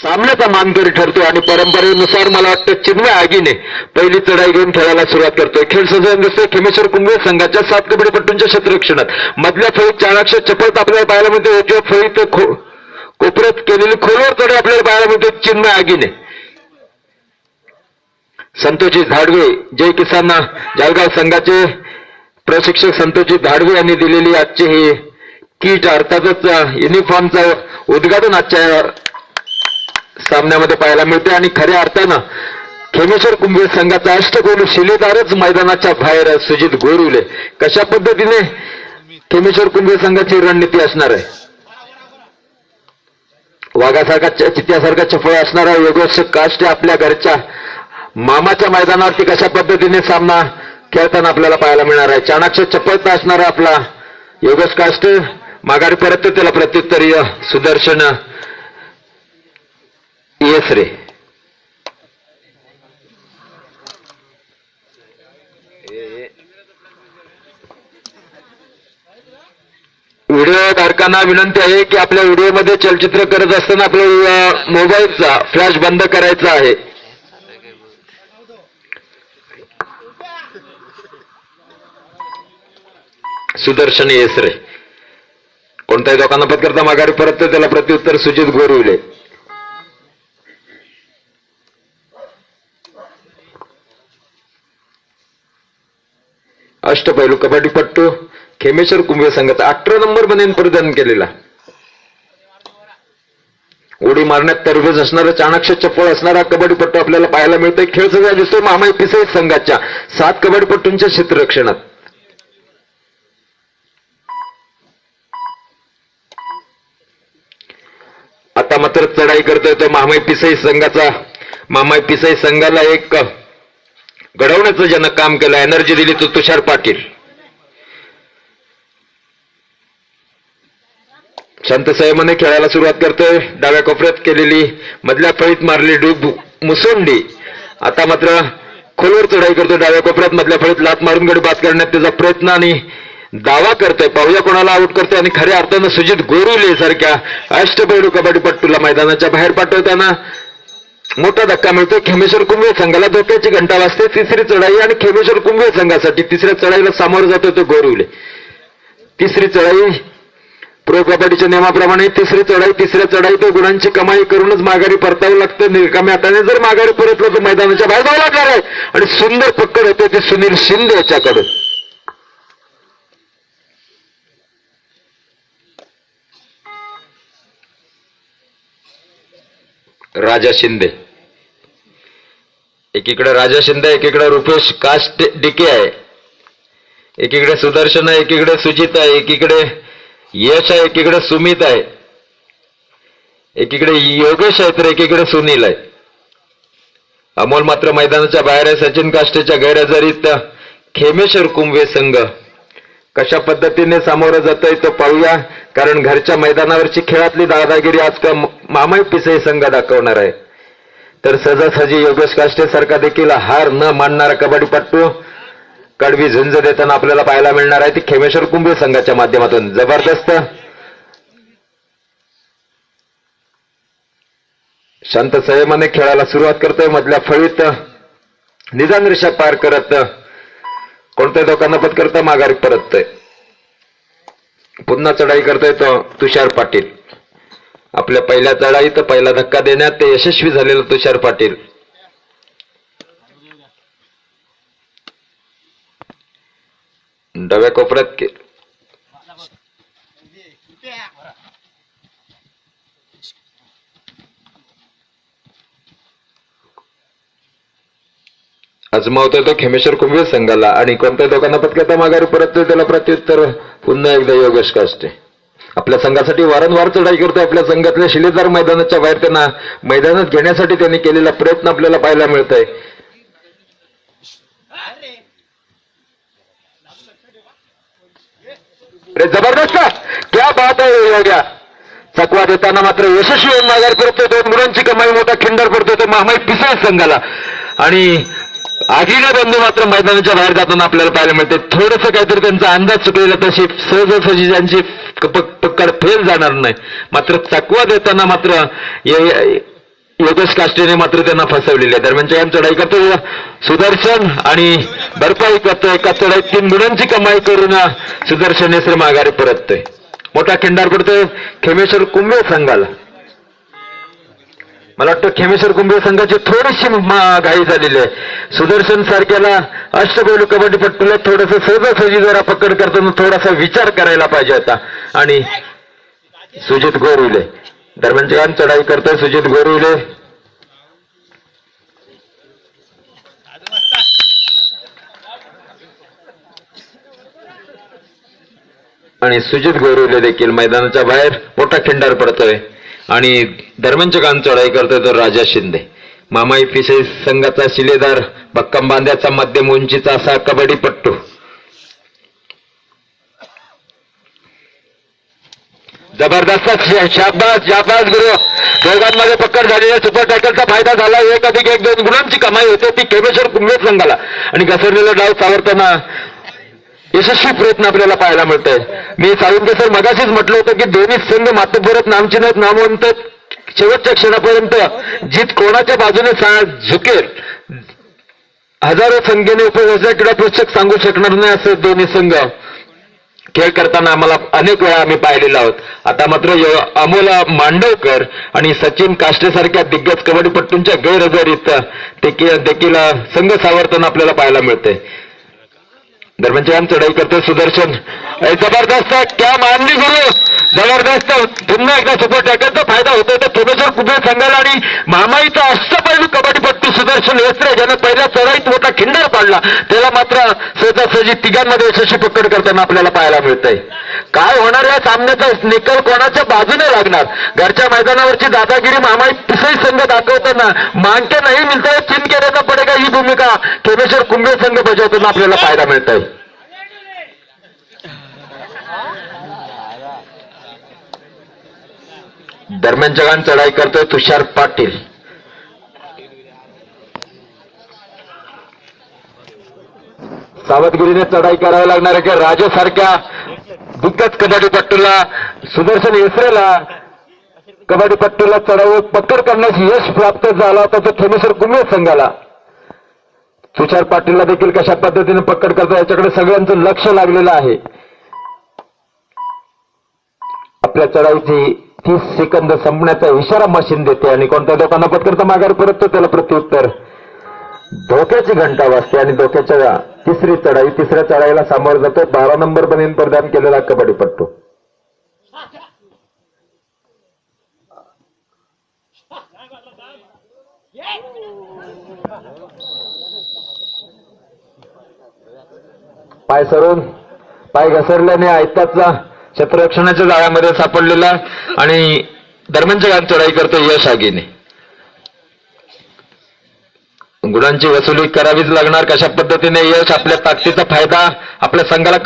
सामन्याचा मानकरी ठरतो आणि परंपरेनुसार मला वाटतं चिन्मय आगीने पहिली चढाई घेऊन खेळायला सुरुवात करतोय. खेळ सजवून दिसतोय खेमेश्वर कुंभे संघाच्या 7 कबड्डीपट्टूंच्या क्षेत्ररक्षणात. मधल्या फळीत चाणाक्ष चपळता आपल्याला पाहायला मिळते. उजव्या फळीत कोपऱ्यात केलेली खोलवर चढाई आपल्याला पाहायला मिळते चिन्मय आगीने. संतोषजी धाडवे जय किसान जळगाव संघाचे प्रशिक्षक संतोषजी धाडवे यांनी दिलेली आजची ही किट अर्थातच युनिफॉर्मचं उद्घाटन आजच्या सामन्यामध्ये पाहायला मिळते. आणि खऱ्या अर्थानं खेमेश्वर कुंभे संघाचा अष्टगोलू शिलेदारच मैदानाच्या बाहेर सुजित गोरुले. कशा पद्धतीने खेमेश्वर कुंभे संघाची रणनीती असणार आहे. वाघासारखा चित्त्यासारखा चपळ असणारा योगेश काष्टे आपल्या घरच्या मामाच्या मैदानावरती कशा पद्धतीने सामना खेळताना आपल्याला पाहायला मिळणार आहे. चाणाक्ष चपळता असणारा आपला योगेश काष्टे माघारी परत त्याला प्रत्युत्तरीय सुदर्शन येसरे. व्हिडिओ धारकांना विनंती आहे की आपल्या व्हिडिओमध्ये चलचित्र करत असताना आपल्या मोबाईलचा फ्लॅश बंद करायचा आहे. सुदर्शन येसरे कोणत्याही लोकांना पत्करता माघारी परत त्याला प्रत्युत्तर सुजित गोरुले. अष्टपैलू कबड्डीपट्टू खेमेश्वर कुंभे संघाचा 18 नंबर बनेन प्रदान केलेला. उडी मारण्यात तरबेज असणारा चाणाक्ष चपळ असणारा कबड्डीपट्टू आपल्याला पाहायला मिळतोय. खेळ सगळा दिसतोय मामाई पिसाई संघाच्या 7 कबड्डीपट्टूंच्या क्षेत्ररक्षणात. आता मात्र चढाई करतोय तो मामाई पिसाई संघाचा. मामाई पिसाई संघाला एक घडवण्याचं ज्यानं काम केलं एनर्जी दिली तो तुषार पाटील. शांत संयमाने खेळायला सुरुवात करतोय. डाव्या कोपऱ्यात केलेली मधल्या फळीत मारली डूब मुसोंडी. आता मात्र खोलवर चढाई करतोय. डाव्या कोपऱ्यात मधल्या फळीत लात मारून गडी बाद करण्यात त्याचा प्रयत्न आणि दावा करतोय. पाहूया कोणाला आउट करतोय. आणि खऱ्या अर्थानं सुजित गोरुले सारख्या अष्टपैलू कबड्डीपट्टूला मैदानाच्या बाहेर पाठवताना मोठा धक्का मिळतो. खेमेश्वर कुंभे संघाला धोक्याची घंटा वाजते. तिसरी चढाई आणि खेमेश्वर कुंभे संघासाठी तिसऱ्या चढाईला सामोरं जातो तो गोरुले. तिसरी चढाई प्रो कबड्डीच्या नियमाप्रमाणे तिसऱ्या चढाई तो गुणांची कमाई करूनच माघारी परतावं लागतं. निरकाम्या हाताने जर माघारी परतलं तर मैदानाच्या बाहेर जावं लागणार आहे. आणि सुंदर पकड होते ती सुनील शिंदे याच्याकडून. राजा शिंदे एकीकडे राजा शिंदे एकीकडे रुपेश काष्टे डिके आहे. एकीकडे सुदर्शन आहे एकीकडे सुजित आहे एकीकडे यश आहे एकीकडे सुमित आहे एकीकडे योगेश आहे तर एकीकडे सुनील आहे. अमोल मात्र मैदानाच्या बाहेर आहे. सचिन काष्टेच्या गैरहजेरीत खेमेश्वर कुंभे संघ कशा पद्धतीने सामोरं जातोय तो पाहूया. कारण घरच्या मैदानावरची खेळातली दादागिरी आज का मामाई पिसाई संघ दाखवणार आहे. तर सहजासहजी योगेश काष्टे सारखा देखील हार न मानणारा कबड्डीपट्टू कडवी झुंज देताना आपल्याला पाहायला मिळणार आहे ती खेमेश्वर कुंभे संघाच्या माध्यमातून. जबरदस्त शांत संयमाने खेळायला सुरुवात करतोय. मधल्या फळीत निदान रेषा पार करत कोणत्याही लोकांना पत्करता माघारी परततोय. पुन्हा चढाई करतोय तो तुषार पाटील. आपल्या पहिल्या चढाईत पहिला धक्का देण्यात ते यशस्वी झालेलं तुषार पाटील. डाव्या कोपऱ्यात आजमावतोय तो खेमेश्वर कुंभे संघाला. आणि कोणत्या लोकांना पत्करता माघारी परततोय त्याला प्रत्युत्तर पुन्हा एकदा योगेश काष्टे. आपल्या संघासाठी वारंवार चढाई करतोय. आपल्या संघातल्या शिलेदार मैदानाच्या बाहेर त्यांना मैदानात घेण्यासाठी त्यांनी केलेला प्रयत्न आपल्याला पाहायला मिळतोय. जबरदस्त क्या बात आहे. योग्या चकवा देताना मात्र यशस्वी होऊन माघारी परततोय. 2 गुणांची कमाई मोठा खिंडर पडतोय तो मामाई पिसाई संघाला. आणि आगीने बंधू मात्र मैदानाच्या बाहेर जाताना आपल्याला पाहायला मिळते. थोडंसं काहीतरी त्यांचा अंदाज चुकलेला तशी सहजासहजी त्यांची पकड फेल जाणार नाही. मात्र चकवा देताना मात्र योगेश काष्टेने मात्र त्यांना फसवलेले आहे. दरम्यानच्या चढाई करतोय सुदर्शन आणि भरपाई करतोय. एका चढाईत 3 गुणांची कमाई करून सुदर्शन हेसरे माघारी परततोय. मोठा खिंडार पडतोय खेमेश्वर कुंभे संघाला. मला वाटतं खेमेश्वर कुंभे संघाची थोडीशी घाई झालेली आहे. सुदर्शन सारख्याला अष्टपैलू कबड्डीपट्टूला थोडस सहजासहजी जरा पकड करताना थोडासा विचार करायला पाहिजे होता. आणि सुजित गोरुले दरम्यानच्या चढाई करतोय सुजित गोरुले. आणि सुजित गोरुले देखील मैदानाच्या बाहेर मोठा खिंडार पडतोय. आणि दरम्यानच्या चढाई करतोय तो राजा शिंदे. मामाई पिसे संघाचा शिलेदार भक्कम बांध्याचा मध्यम उंचीचा असा कबड्डीपट्टू. जबरदस्त शाबास शाबास गुरु. दोघांमध्ये पक्कड झालेल्या सुपर टॅकलचा फायदा झाला. 1+1 2 गुणांची कमाई होते ती खेमेश्वर कुंभे संघाला. आणि घसरलेला डाव सावरताना यशस्वी प्रयत्न आपल्याला पाहायला मिळतोय. मी साळुंके सर मगाशीच म्हटलं होतं की दोन्ही संघ मातब्बरत नामची नाहीत नामवंत. शेवटच्या क्षणापर्यंत जीत कोणाच्या बाजूने झुकेल हजारो संख्येने उपस्थित क्रीडा प्रेक्षक सांगू शकणार नाही असं दोन्ही संघ खेळ करताना आम्हाला अनेक वेळा आम्ही पाहिलेला आहोत. आता मात्र अमोल मांडवकर आणि सचिन काष्टे सारख्या दिग्गज कबड्डीपट्टूंच्या गैरहजेरीत देखील संघ सावरताना आपल्याला पाहायला मिळते. दरम्यानच्या चढाई करतोय सुदर्शन. जबरदस्त क्या मानली गुरु. जबरदस्त पुन्हा एकदा सुपर टॅकलचा फायदा होतोय तर खेमेश्वर कुंभे संघाला. आणि महामाईचा अष्टपैलू कबड्डीपट्टू सुदर्शन हेसरे ज्यानं पहिल्या चढाईत मोठा खिंडार पाडला त्याला मात्र सहजासहजी तिघांमध्ये यशस्वी पकड करताना आपल्याला पाहायला मिळतंय. काय होणार या सामन्याचा निकाल कोणाच्या बाजूने लागणार. घरच्या मैदानावरची दादागिरी महामाई पिसई संघ दाखवताना मानके नाही मिळतंय चिन के रहना पडेगा ही भूमिका खेमेश्वर कुंभे संघ बजावताना आपल्याला पाहायला मिळतंय. दरम्यानच्या चढाई करतोय तुषार पाटील. सावधगिरीने चढाई करावी लागणार आहे की राजासारख्या दिग्गज कबड्डीपट्टूला सुदर्शन हेसरेला कबड्डीपट्टूला चढावून पकड करण्यास यश प्राप्त झाला होता तो खेमेश्वर कुंभे संघाला. तुषार पाटीलला देखील कशा पद्धतीने पकड करतो याच्याकडे सगळ्यांचं लक्ष लागलेलं आहे. आपल्या चढाईची 30 सेकंद संपण्याचा इशारा मशीन देते आणि कोणत्या लोकांना पत्करता माघार परततो त्याला प्रत्युत्तर धोक्याची घंटा वाजते. आणि धोक्याच्या तिसऱ्या चढाईला सामोरं जातो 12 नंबर बनीन प्रदान केलेला कबड्डीपट्टू. पाय सरून पाय घसरल्याने आयताचा क्षेत्ररक्षणाच्या जाळ्यामध्ये सापडलेला. आणि दरम्यानच्या चढाई करतो यश आगीने. गुणांची वसुली करावीच लागणार. कशा पद्धतीने यश आपल्या ताकदीचा फायदा आपल्या संघाला